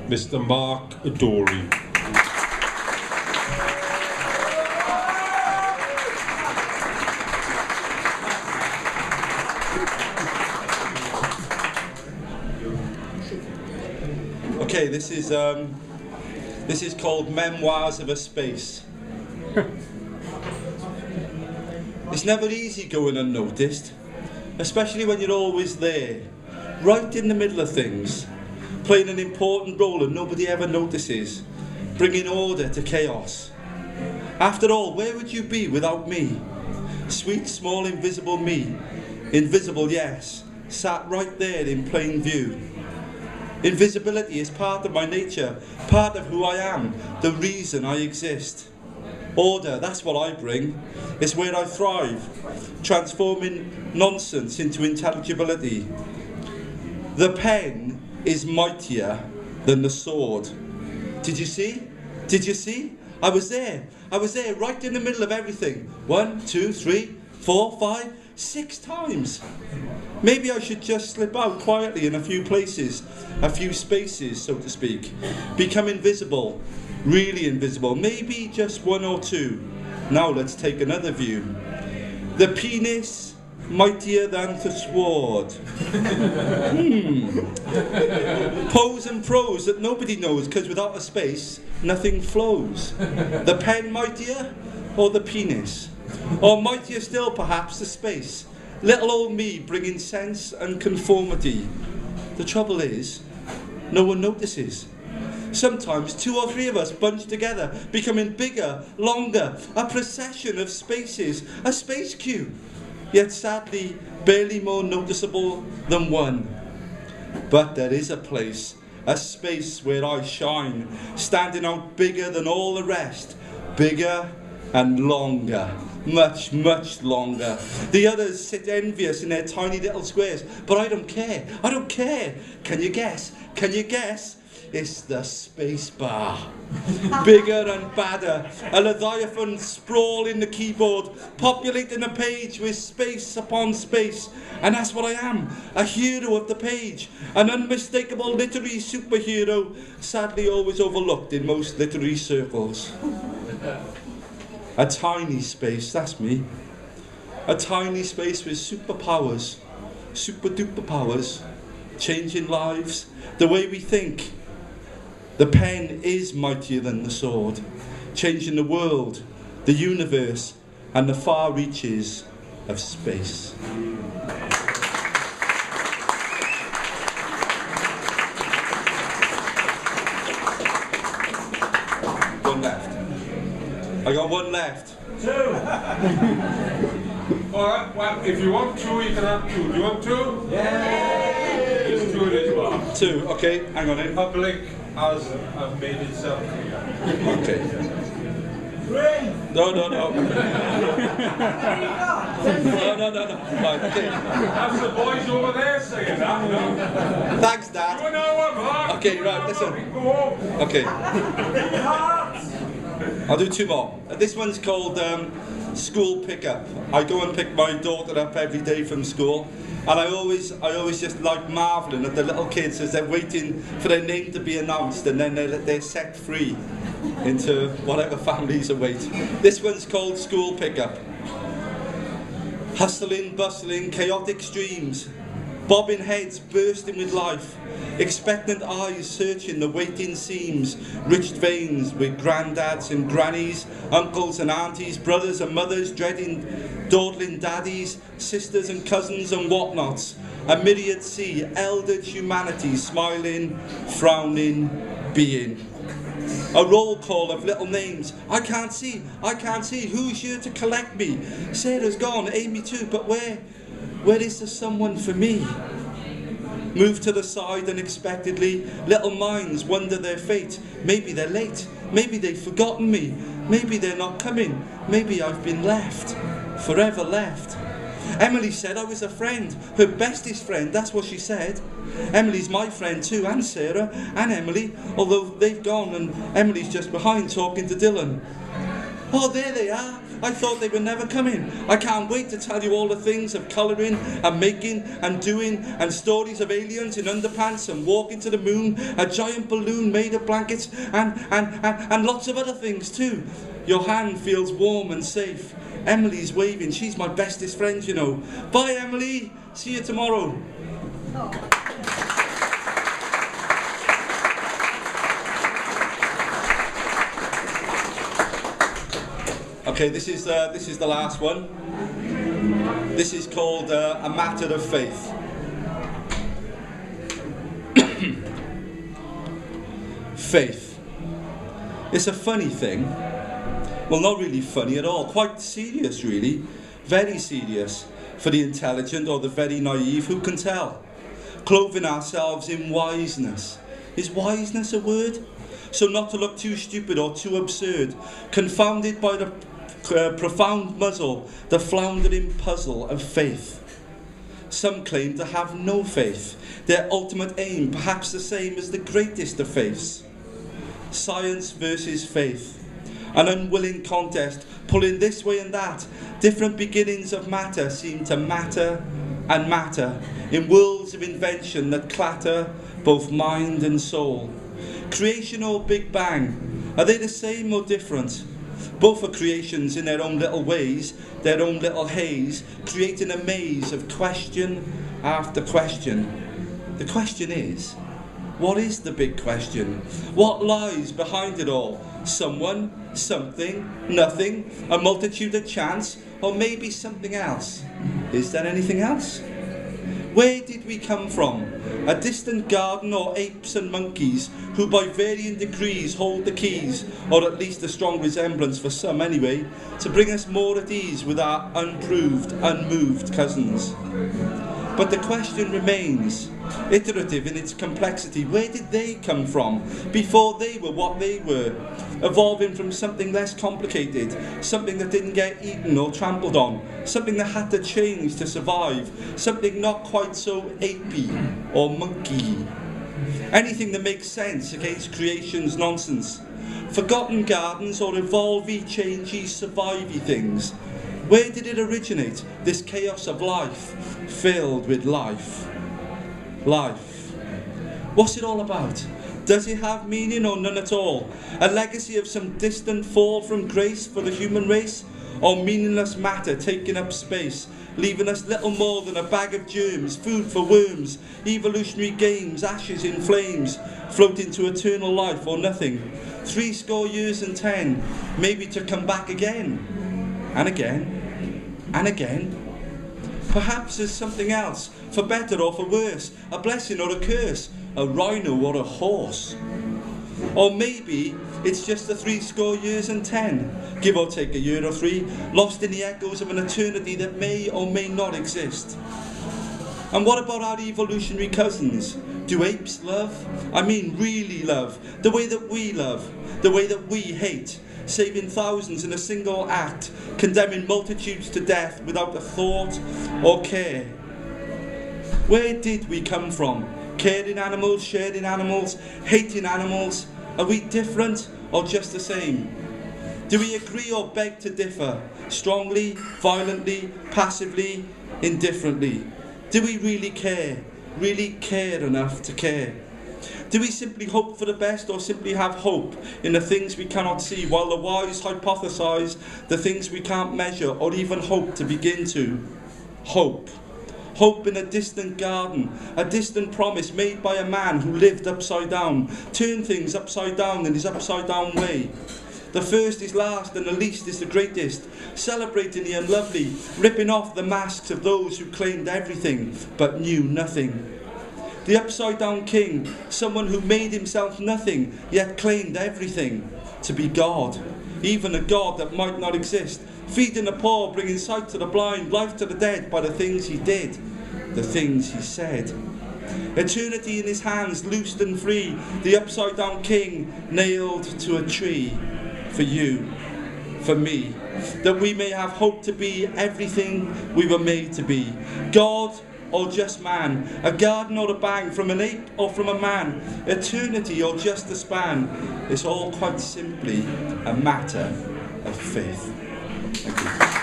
Mr. Mark Dorey. Okay, this is called Memoirs of a Space. It's never easy going unnoticed, especially when you're always there, right in the middle of things, playing an important role and nobody ever notices, bringing order to chaos. After all, where would you be without me? Sweet, small, invisible me. Invisible, yes, sat right there in plain view. Invisibility is part of my nature, part of who I am, the reason I exist. Order, that's what I bring. It's where I thrive, transforming nonsense into intelligibility. The pen is mightier than the sword. Did you see? Did you see? I was there right in the middle of everything. 1, 2, 3, 4, 5, 6 times. Maybe I should just slip out quietly in a few places, a few spaces, so to speak. Become invisible, really invisible, maybe just 1 or 2. Now let's take another view. The penis, mightier than the sword. Pros and pros that nobody knows, because without a space, nothing flows. The pen mightier, or the penis? Or mightier still, perhaps, the space. Little old me bringing sense and conformity. The trouble is, no one notices. Sometimes 2 or 3 of us bunched together, becoming bigger, longer, a procession of spaces, a space queue. Yet sadly, barely more noticeable than one. But there is a place, a space where I shine, standing out bigger than all the rest, bigger and longer. Much, much longer. The others sit envious in their tiny little squares, but I don't care. I don't care. Can you guess? Can you guess? It's the space bar. Bigger and badder. A Leviathan sprawling the keyboard, populating the page with space upon space. And that's what I am, a hero of the page, an unmistakable literary superhero, sadly always overlooked in most literary circles. A tiny space, that's me. A tiny space with superpowers, super duper powers, changing lives, the way we think. The pen is mightier than the sword, changing the world, the universe, and the far reaches of space. One left. I got 1 left. 2. Alright, well, if you want 2, you can have 2. Do you want 2? Yeah! Just 2 as well. 2, okay, hang on in. Public has made itself clear. Okay. 3! No. No. Right, okay. That's the boys over there saying that, no? Thanks, Dad. You know what, Mark? Okay, right, listen. Okay. I'll do 2 more. This one's called School Pickup. I go and pick my daughter up every day from school, and I always just like marvelling at the little kids as they're waiting for their name to be announced, and then they're set free into whatever families await. This one's called School Pickup. Hustling, bustling, chaotic streams, bobbing heads bursting with life, expectant eyes searching the waiting seams, rich veins with granddads and grannies, uncles and aunties, brothers and mothers, dreading dawdling daddies, sisters and cousins and whatnots, a myriad sea, eldered humanity, smiling, frowning, being. A roll call of little names. I can't see, who's here to collect me? Sarah's gone, Amy too, but where is there someone for me? Move to the side unexpectedly, little minds wonder their fate. Maybe they're late, maybe they've forgotten me, maybe they're not coming, maybe I've been left, forever left. Emily said I was a friend, her bestest friend, that's what she said. Emily's my friend too, and Sarah, and Emily, although they've gone and Emily's just behind talking to Dylan. Oh, there they are, I thought they were never coming. I can't wait to tell you all the things of colouring and making and doing, and stories of aliens in underpants and walking to the moon, a giant balloon made of blankets, and lots of other things too. Your hand feels warm and safe. Emily's waving. She's my bestest friend, you know. Bye, Emily. See you tomorrow. Okay, this is the last one. This is called A Matter of Faith. Faith. It's a funny thing. Well, not really funny at all. Quite serious, really. Very serious. For the intelligent or the very naive, who can tell? Clothing ourselves in wiseness. Is wiseness a word? So not to look too stupid or too absurd. Confounded by the profound muzzle, the floundering puzzle of faith. Some claim to have no faith. Their ultimate aim, perhaps the same as the greatest of faiths. Science versus faith. An unwilling contest, pulling this way and that. Different beginnings of matter seem to matter and matter, in worlds of invention that clatter both mind and soul. Creation or Big Bang, are they the same or different? Both are creations in their own little ways, their own little haze, creating a maze of question after question. The question is, what is the big question? What lies behind it all? Someone, something, nothing, a multitude of chance, or maybe something else? Is there anything else? Where did we come from? A distant garden or apes and monkeys who by varying degrees hold the keys, or at least a strong resemblance for some anyway, to bring us more at ease with our unproved, unmoved cousins. But the question remains, iterative in its complexity. Where did they come from before they were what they were? Evolving from something less complicated, something that didn't get eaten or trampled on, something that had to change to survive, something not quite so apey or monkey. Anything that makes sense against creation's nonsense. Forgotten gardens or evolvey, changey, survivey things. Where did it originate, this chaos of life, filled with life? Life. What's it all about? Does it have meaning or none at all? A legacy of some distant fall from grace for the human race? Or meaningless matter taking up space, leaving us little more than a bag of germs, food for worms, evolutionary games, ashes in flames, floating to eternal life or nothing? 70 years and 10, maybe to come back again, and again, and again. Perhaps there's something else, for better or for worse, a blessing or a curse, a rhino or a horse. Or maybe it's just the 70 years and 10, give or take a year or 3, lost in the echoes of an eternity that may or may not exist. And what about our evolutionary cousins? Do apes love? I mean really love, the way that we love, the way that we hate, saving thousands in a single act, condemning multitudes to death without a thought or care. Where did we come from? Caring animals, sharing animals, hating animals? Are we different or just the same? Do we agree or beg to differ? Strongly, violently, passively, indifferently? Do we really care enough to care? Do we simply hope for the best, or simply have hope in the things we cannot see, while the wise hypothesize the things we can't measure or even hope to begin to? Hope. Hope in a distant garden, a distant promise made by a man who lived upside down, turned things upside down in his upside down way. The first is last and the least is the greatest, celebrating the unlovely, ripping off the masks of those who claimed everything but knew nothing. The upside down king, someone who made himself nothing yet claimed everything, to be God, even a God that might not exist, feeding the poor, bringing sight to the blind, life to the dead by the things he did, the things he said. Eternity in his hands, loosed and free, the upside down king nailed to a tree. For you, for me, that we may have hope to be everything we were made to be. God or just man, a garden or a bang, from an ape or from a man, eternity or just a span. It's all quite simply a matter of faith. Thank you.